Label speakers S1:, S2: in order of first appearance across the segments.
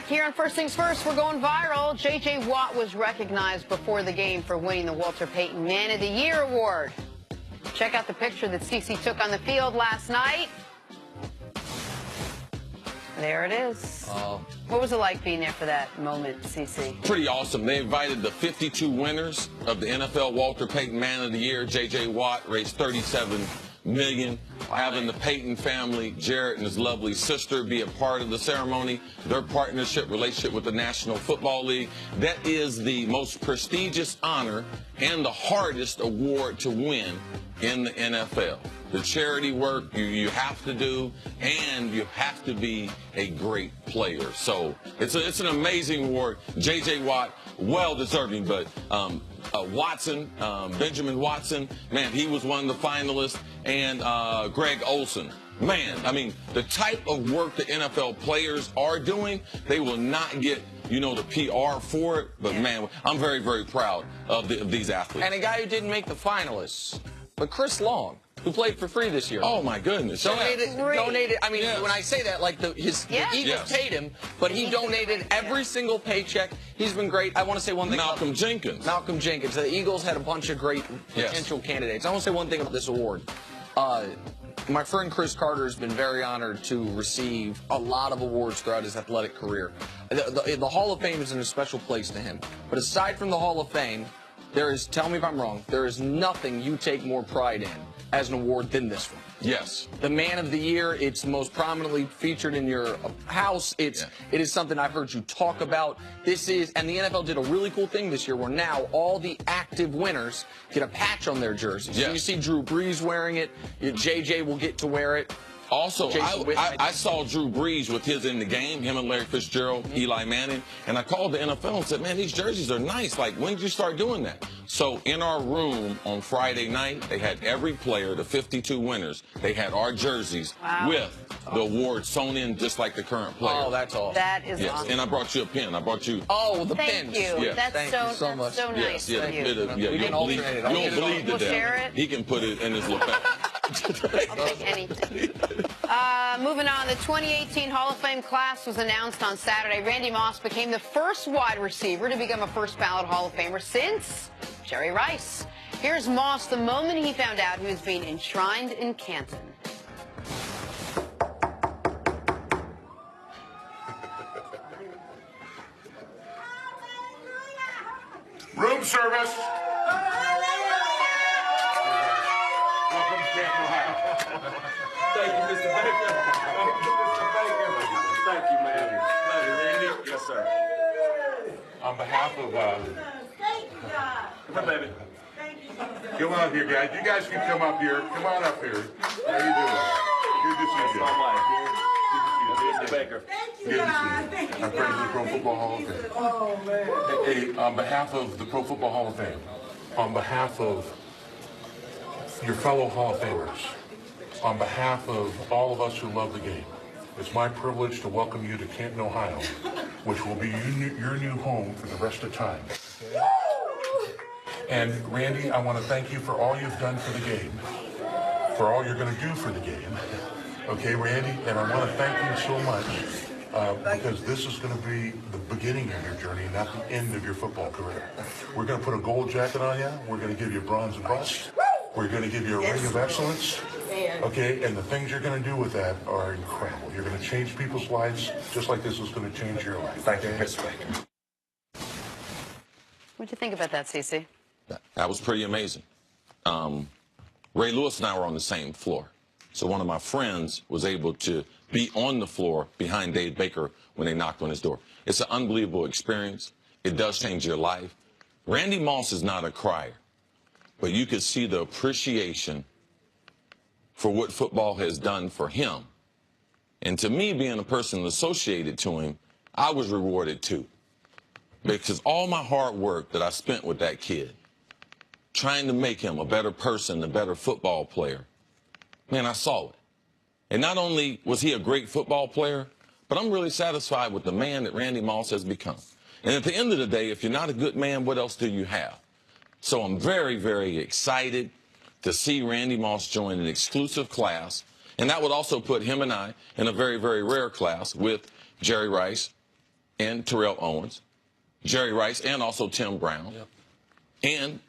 S1: Here on First Things First, we're going viral. J.J. Watt was recognized before the game for winning the Walter Payton Man of the Year award. Check out the picture that CeCe took on the field last night. There it is. What was it like being there for that moment, CeCe?
S2: Pretty awesome. They invited the 52 winners of the NFL Walter Payton Man of the Year. J.J. Watt raised $37 million. Having the Payton family, Jared and his lovely sister, be a part of the ceremony, their partnership, relationship with the National Football League. That is the most prestigious honor and the hardest award to win in the NFL. The charity work you have to do, and you have to be a great player. So it's an amazing award. J.J. Watt, well deserving, but Watson, Benjamin Watson, man, he was one of the finalists, and Greg Olsen. Man, I mean, the type of work the NFL players are doing, they will not get, you know, the PR for it, but man, I'm very, very proud of these athletes.
S3: And a guy who didn't make the finalists, but Chris Long, who played for free this year.
S2: Oh my goodness!
S3: Donated. I mean, when I say that, like the Eagles paid him, but he donated every single paycheck. He's been great. I want to say one thing.
S2: Malcolm Jenkins.
S3: The Eagles had a bunch of great potential candidates. I want to say one thing about this award. My friend Chris Carter has been very honored to receive a lot of awards throughout his athletic career. The Hall of Fame is in a special place to him. But aside from the Hall of Fame, there is, tell me if I'm wrong, there is nothing you take more pride in as an award than this one.
S2: Yes.
S3: The Man of the Year, it's most prominently featured in your house. It is something I've heard you talk about. This is, and the NFL did a really cool thing this year where now all the active winners get a patch on their jerseys.
S2: Yes.
S3: So you see Drew Brees wearing it. JJ will get to wear it.
S2: Also, I saw Drew Brees with his in the game, him and Larry Fitzgerald, Eli Manning, and I called the NFL and said, man, these jerseys are nice. Like, when did you start doing that? So in our room on Friday night, they had every player, the 52 winners, they had our jerseys with the award sewn in just like the current player.
S3: Oh, that's awesome.
S1: That is awesome.
S2: And I brought you a pin. I brought you.
S3: Oh, the
S1: pins.
S3: Thank
S1: you.
S3: Yes.
S1: That's
S3: Thank you so much.
S1: so nice of you.
S2: You'll bleed to death. He can put it in his lapel.
S1: I'll take anything. Moving on, the 2018 Hall of Fame class was announced on Saturday. Randy Moss became the first wide receiver to become a first-ballot Hall of Famer since Jerry Rice. Here's Moss the moment he found out he was being enshrined in Canton.
S4: Room service. Welcome to Canton, Ohio.
S5: Thank you, Mr. Baker. Mr. Baker. Thank you, man.
S4: Hey, Randy.
S5: Yes, sir.
S4: On behalf of,
S5: Thank you, God.
S4: come on, baby.
S5: Thank you.
S4: Come on up here, guys. You guys can come up here. Come on up here. How you doing? Good to see you.
S5: My wife. Mr. Baker.
S4: Good to see you. I'm president of the Pro Football Hall of Fame.
S5: Oh, man.
S4: Hey, on behalf of the Pro Football Hall of Fame, on behalf of your fellow Hall of Famers, on behalf of all of us who love the game, it's my privilege to welcome you to Canton, Ohio, which will be your new home for the rest of time. Okay? And Randy, I want to thank you for all you've done for the game, for all you're going to do for the game. Okay, Randy, and I want to thank you so much because this is going to be the beginning of your journey, not the end of your football career. We're going to put a gold jacket on you. We're going to give you a bronze bust. We're going to give you a ring of excellence. Okay, and the things you're going to do with that are incredible. You're going to change people's lives just like this is going to change your life.
S5: Thank you, Mr. Baker.
S1: What'd you think about that, CeCe?
S2: That was pretty amazing. Ray Lewis and I were on the same floor. So one of my friends was able to be on the floor behind Dave Baker when they knocked on his door. It's an unbelievable experience. It does change your life. Randy Moss is not a crier, but you could see the appreciation for what football has done for him. And to me, being a person associated to him, I was rewarded too. Because all my hard work that I spent with that kid, trying to make him a better person, a better football player, man, I saw it. And not only was he a great football player, but I'm really satisfied with the man that Randy Moss has become. And at the end of the day, if you're not a good man, what else do you have? So I'm very, very excited to see Randy Moss join an exclusive class. And that would also put him and I in a very, very rare class with Jerry Rice, and Terrell Owens, Jerry Rice, and also Tim Brown, and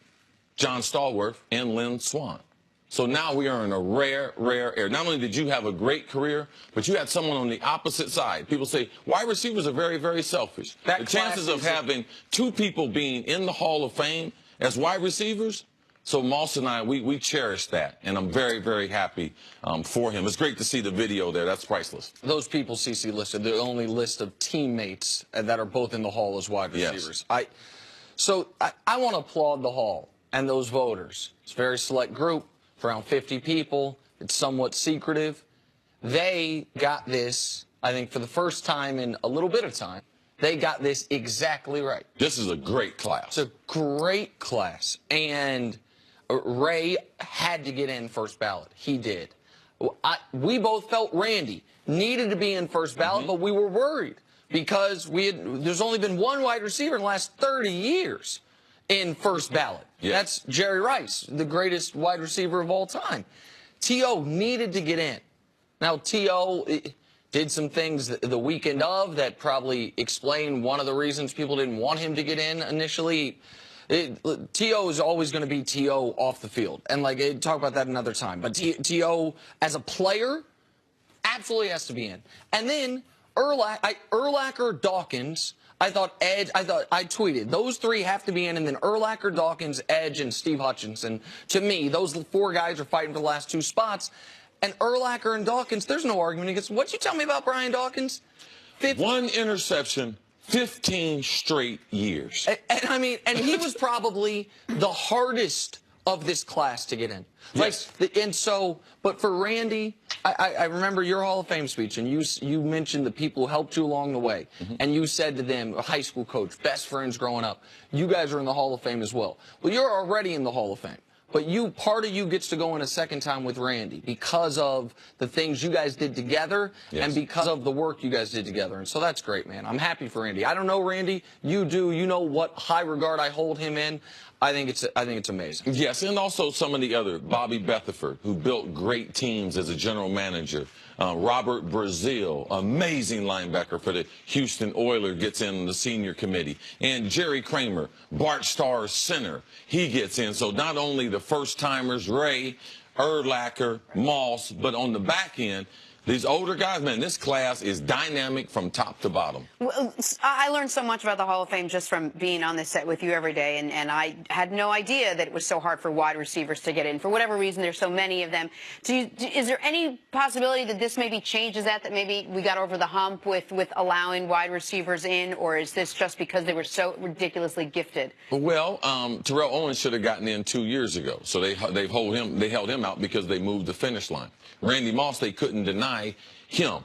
S2: John Stallworth and Lynn Swann. So now we are in a rare area. Not only did you have a great career, but you had someone on the opposite side. People say wide receivers are very, very selfish. The chances of having two people being in the Hall of Fame as wide receivers, so Moss and I, we cherish that, and I'm very, very happy for him. It's great to see the video there. That's priceless.
S3: Those people CC listed, the only list of teammates that are both in the Hall as wide receivers.
S2: Yes.
S3: So I want to applaud the Hall and those voters. It's a very select group, around 50 people. It's somewhat secretive. They got this, I think, for the first time in a little bit of time. They got this exactly right.
S2: This is a great class.
S3: It's a great class. And Ray had to get in first ballot. He did. We both felt Randy needed to be in first ballot, but we were worried because there's only been one wide receiver in the last 30 years in first ballot.
S2: Yeah.
S3: That's Jerry Rice, the greatest wide receiver of all time. T.O. needed to get in. Now, T.O. did some things the weekend of that probably explain one of the reasons people didn't want him to get in initially. T.O. is always going to be T.O. off the field. And, talk about that another time. But T.O. as a player absolutely has to be in. And then Urlacher, Dawkins, I tweeted, those three have to be in, and then Urlacher, Dawkins, Edge, and Steve Hutchinson. To me, those four guys are fighting for the last two spots. And Urlacher and Dawkins, there's no argument against. What'd you tell me about Brian Dawkins?
S2: 1 interception, 15 straight years.
S3: And he was probably the hardest of this class to get in.
S2: Yes.
S3: But for Randy, I remember your Hall of Fame speech, and you mentioned the people who helped you along the way, and you said to them, a high school coach, best friends growing up, you guys are in the Hall of Fame as well. Well, you're already in the Hall of Fame. But part of you gets to go in a second time with Randy because of the things you guys did together and because of the work you guys did together. And so that's great, man. I'm happy for Randy. I don't know Randy. You do. You know what high regard I hold him in. I think it's amazing.
S2: Yes, and also some of the other, Bobby Betherford, who built great teams as a general manager. Robert Brazile, amazing linebacker for the Houston Oilers, gets in the senior committee. And Jerry Kramer, Bart Starr's center, he gets in. So not only the first-timers, Ray, Urlacher, Moss, but on the back end, these older guys, man, this class is dynamic from top to bottom.
S1: Well, I learned so much about the Hall of Fame just from being on this set with you every day, and I had no idea that it was so hard for wide receivers to get in. For whatever reason, there's so many of them. Is there any possibility that this maybe changes that maybe we got over the hump with allowing wide receivers in, or is this just because they were so ridiculously gifted?
S2: Well, Terrell Owens should have gotten in 2 years ago, so they held him out because they moved the finish line. Randy Moss, they couldn't deny him.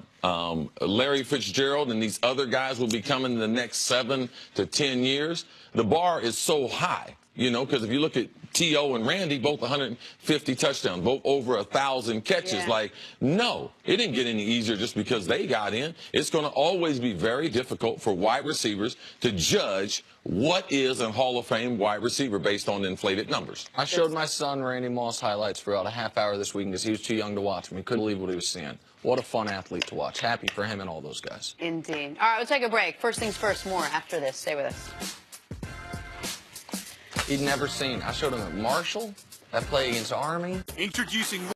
S2: Larry Fitzgerald and these other guys will be coming in the next 7 to 10 years. The bar is so high, because if you look at T.O. and Randy, both 150 touchdowns, both over 1,000 catches.
S1: Yeah.
S2: No, it didn't get any easier just because they got in. It's going to always be very difficult for wide receivers to judge what is a Hall of Fame wide receiver based on inflated numbers.
S3: I showed my son Randy Moss highlights for about a half hour this week because he was too young to watch him. He couldn't believe what he was seeing. What a fun athlete to watch. Happy for him and all those guys.
S1: Indeed. All right, we'll take a break. First things first, more after this. Stay with us.
S3: He'd never seen. I showed him at Marshall, that play against Army.
S6: Introducing